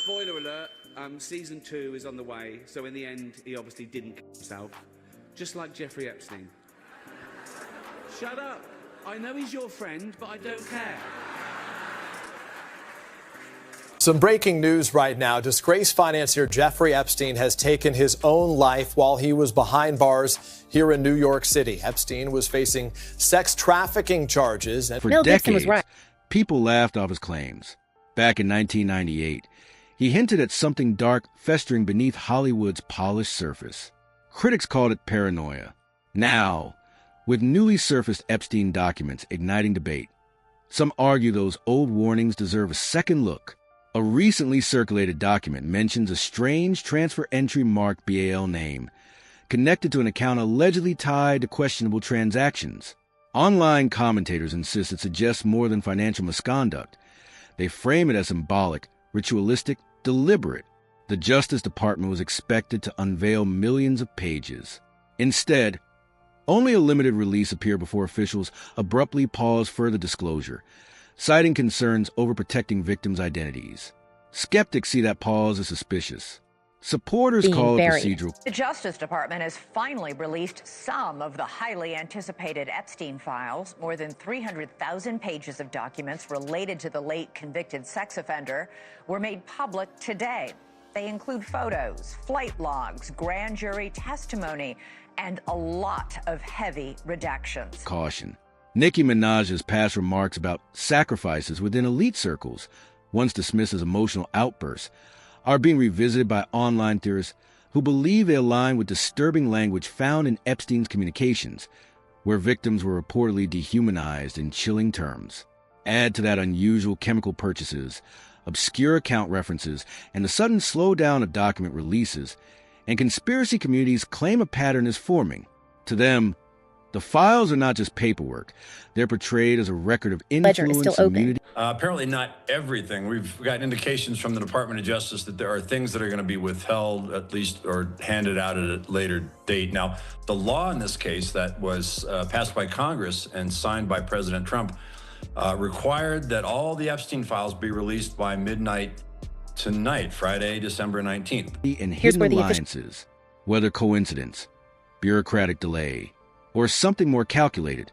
spoiler alert, season 2 is on the way, so in the end, he obviously didn't kill himself. Just like Jeffrey Epstein. Shut up! I know he's your friend, but I don't care. Some breaking news right now. Disgraced financier Jeffrey Epstein has taken his own life while he was behind bars here in New York City. Epstein was facing sex trafficking charges. For Mel Gibson decades, was right. People laughed off his claims. Back in 1998, he hinted at something dark festering beneath Hollywood's polished surface. Critics called it paranoia. Now, with newly surfaced Epstein documents igniting debate, some argue those old warnings deserve a second look. A recently circulated document mentions a strange transfer entry marked BAL name, connected to an account allegedly tied to questionable transactions. Online commentators insist it suggests more than financial misconduct. They frame it as symbolic, ritualistic, deliberate. The Justice Department was expected to unveil millions of pages. Instead, only a limited release appeared before officials abruptly paused further disclosure, citing concerns over protecting victims' identities. Skeptics see that pause as suspicious. Supporters call it procedural. The Justice Department has finally released some of the highly anticipated Epstein files. More than 300,000 pages of documents related to the late convicted sex offender were made public today. They include photos, flight logs, grand jury testimony, and a lot of heavy redactions. Caution. Nicki Minaj's past remarks about sacrifices within elite circles, once dismissed as emotional outbursts, are being revisited by online theorists who believe they align with disturbing language found in Epstein's communications, where victims were reportedly dehumanized in chilling terms. Add to that unusual chemical purchases, obscure account references, and the sudden slowdown of document releases, and conspiracy communities claim a pattern is forming. To them, the files are not just paperwork. They're portrayed as a record of influence and immunity. Apparently not everything. We've got indications from the Department of Justice that there are things that are going to be withheld, at least, or handed out at a later date. Now, the law in this case that was passed by Congress and signed by President Trump required that all the Epstein files be released by midnight tonight, Friday, December 19th. And hidden alliances, whether coincidence, bureaucratic delay, or something more calculated,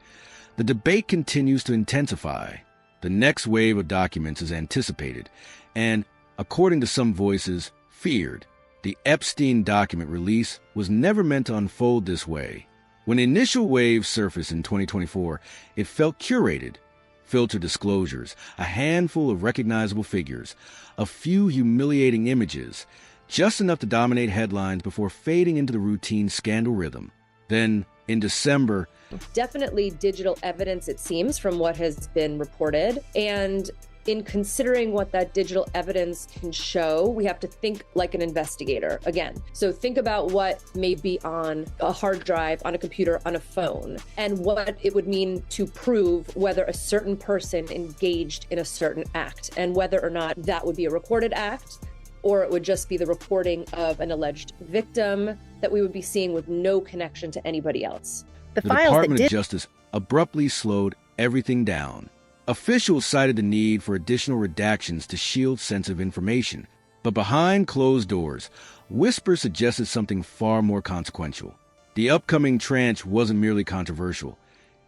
the debate continues to intensify. The next wave of documents is anticipated, and, according to some voices, feared. The Epstein document release was never meant to unfold this way. When the initial wave surfaced in 2024, it felt curated. Filtered disclosures, a handful of recognizable figures, a few humiliating images, just enough to dominate headlines before fading into the routine scandal rhythm. Then, in December, definitely digital evidence, it seems, from what has been reported. And in considering what that digital evidence can show, we have to think like an investigator again. So think about what may be on a hard drive, on a computer, on a phone, and what it would mean to prove whether a certain person engaged in a certain act, and whether or not that would be a recorded act, or it would just be the reporting of an alleged victim that we would be seeing with no connection to anybody else. The Department of Justice abruptly slowed everything down. Officials cited the need for additional redactions to shield sensitive information. But behind closed doors, whispers suggested something far more consequential. The upcoming tranche wasn't merely controversial.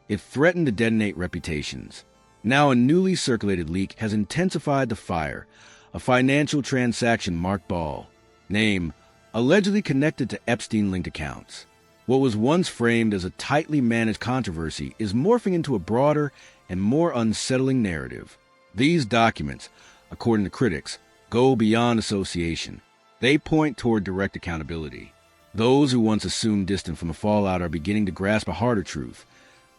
It threatened to detonate reputations. Now a newly circulated leak has intensified the fire. A financial transaction marked Ball. Name, allegedly connected to Epstein-linked accounts. What was once framed as a tightly managed controversy is morphing into a broader and more unsettling narrative. These documents, according to critics, go beyond association. They point toward direct accountability. Those who once assumed distance from the fallout are beginning to grasp a harder truth.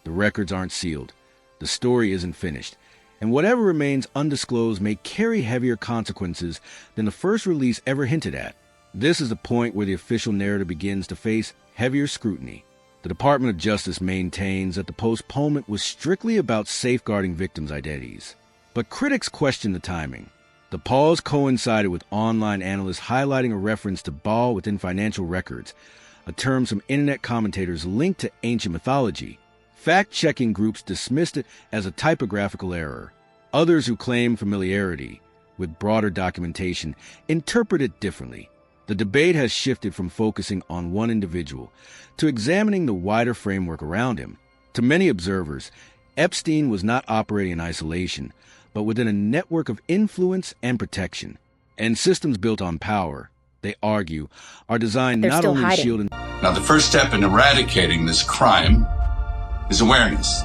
The records aren't sealed. The story isn't finished. And whatever remains undisclosed may carry heavier consequences than the first release ever hinted at. This is the point where the official narrative begins to face heavier scrutiny. The Department of Justice maintains that the postponement was strictly about safeguarding victims' identities. But critics question the timing. The pause coincided with online analysts highlighting a reference to Ball within financial records, a term some internet commentators linked to ancient mythology. Fact-checking groups dismissed it as a typographical error. Others who claim familiarity with broader documentation interpret it differently. The debate has shifted from focusing on one individual to examining the wider framework around him. To many observers, Epstein was not operating in isolation, but within a network of influence and protection. And systems built on power, they argue, are designed not only to shield... Now, the first step in eradicating this crime is awareness.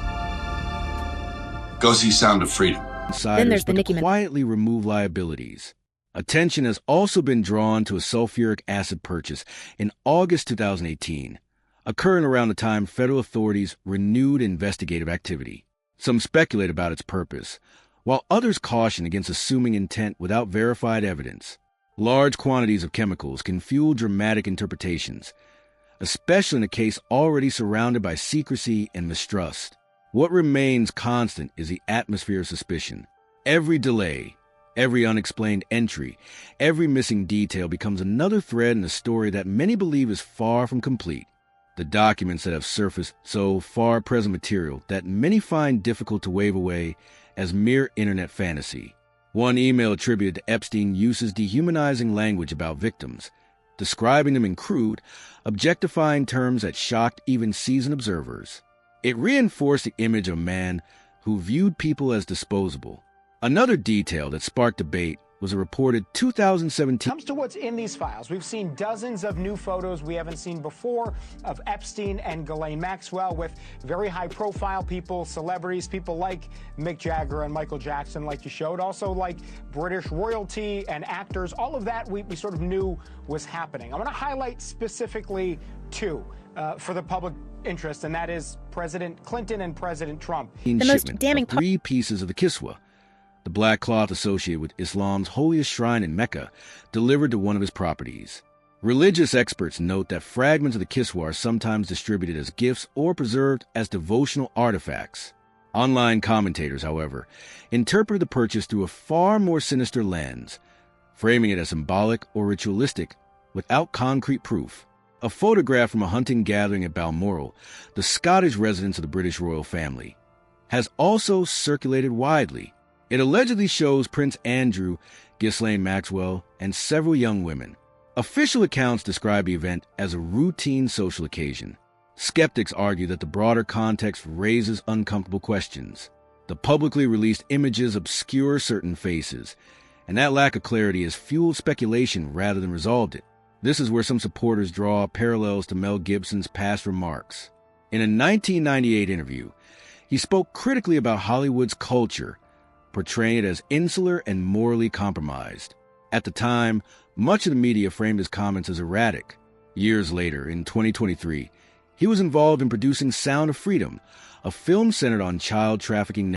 Goes the sound of freedom. Then there's the quietly remove liabilities. Attention has also been drawn to a sulfuric acid purchase in August 2018, occurring around the time federal authorities renewed investigative activity. Some speculate about its purpose, while others caution against assuming intent without verified evidence. Large quantities of chemicals can fuel dramatic interpretations, especially in a case already surrounded by secrecy and mistrust. What remains constant is the atmosphere of suspicion. Every delay, every unexplained entry, every missing detail becomes another thread in a story that many believe is far from complete. The documents that have surfaced so far present material that many find difficult to wave away as mere internet fantasy. One email attributed to Epstein uses dehumanizing language about victims, describing them in crude, objectifying terms that shocked even seasoned observers. It reinforced the image of a man who viewed people as disposable. Another detail that sparked debate was a reported 2017... Comes to what's in these files. We've seen dozens of new photos we haven't seen before of Epstein and Ghislaine Maxwell with very high-profile people, celebrities, people like Mick Jagger and Michael Jackson, like you showed, also like British royalty and actors. All of that we sort of knew was happening. I want to highlight specifically two for the public interest, and that is President Clinton and President Trump. The most damning part... 3 pieces of the kiswa, the black cloth associated with Islam's holiest shrine in Mecca, delivered to one of his properties. Religious experts note that fragments of the kiswa are sometimes distributed as gifts or preserved as devotional artifacts. Online commentators, however, interpreted the purchase through a far more sinister lens, framing it as symbolic or ritualistic without concrete proof. A photograph from a hunting gathering at Balmoral, the Scottish residence of the British royal family, has also circulated widely. It allegedly shows Prince Andrew, Ghislaine Maxwell, and several young women. Official accounts describe the event as a routine social occasion. Skeptics argue that the broader context raises uncomfortable questions. The publicly released images obscure certain faces, and that lack of clarity has fueled speculation rather than resolved it. This is where some supporters draw parallels to Mel Gibson's past remarks. In a 1998 interview, he spoke critically about Hollywood's culture, portraying it as insular and morally compromised. At the time, much of the media framed his comments as erratic. Years later, in 2023, he was involved in producing Sound of Freedom, a film centered on child trafficking